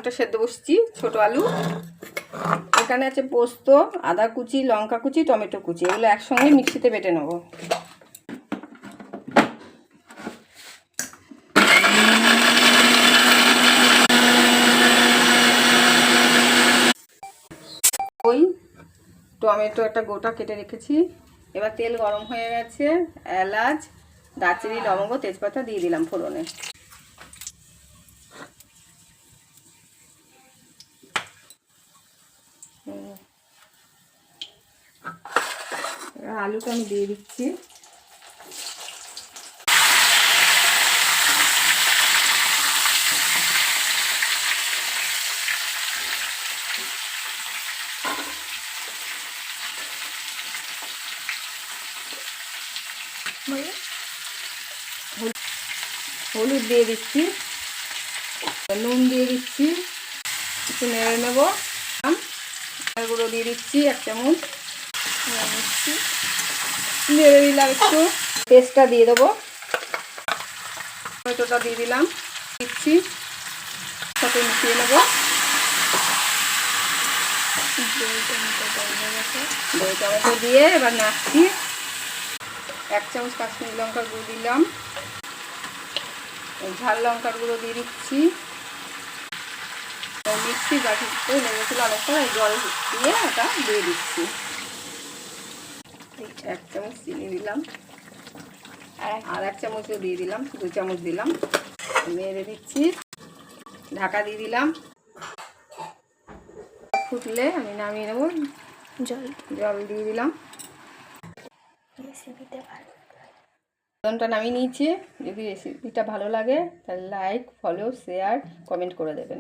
একটা সেদ্ধ বসছি, ছোট আলু। এখানে আছে পোস্ত, আদা কুচি, লঙ্কা কুচি, টমেটো কুচি, এগুলো একসঙ্গে মিক্সিতে বেটে নেব। ওই টমেটো একটা গোটা কেটে রেখেছি। এবার তেল গরম হয়ে গেছে, এলাচ, দারচিনি, লবঙ্গ, তেজপাতা দিয়ে দিলাম ফোড়নে। আলুটা আমি দিয়ে দিচ্ছি। হলুদ দিয়ে দিচ্ছি, নুন দিয়ে দিচ্ছি, একটু নেড়ে নেবো। গুঁড়ো দিয়ে দিচ্ছি 1 চামচ, নেড়ে দিলাম। একটু পেস্টটা দিয়ে দেবো, টমেটোটা দিয়ে দিলাম, দিচ্ছি, সাথে মিশিয়ে নেবো। দই টমেটো দিয়ে এবার নাড়ছি। 1 চামচ কাশ্মীরি লঙ্কার গুঁড়ো দিলাম, ঝাল লঙ্কার গুঁড়ো দিয়ে দিচ্ছি। মিক্সি বাটিতে লেগেছিল অনেকটা, জল দিয়ে ওটা দিয়ে দিচ্ছি। 1 চামচ চিনি দিলাম, আর 1 চামচও দিয়ে দিলাম, 2 চামচ দিলাম। নেড়ে দিচ্ছি, ঢাকা দিয়ে দিলাম। ফুটলে আমি নামিয়ে নেব। জল দিয়ে দিলাম। টা নামিয়ে নিয়েছি। যদি রেসিপিটা ভালো লাগে তাহলে লাইক, ফলো, শেয়ার, কমেন্ট করে দেবেন।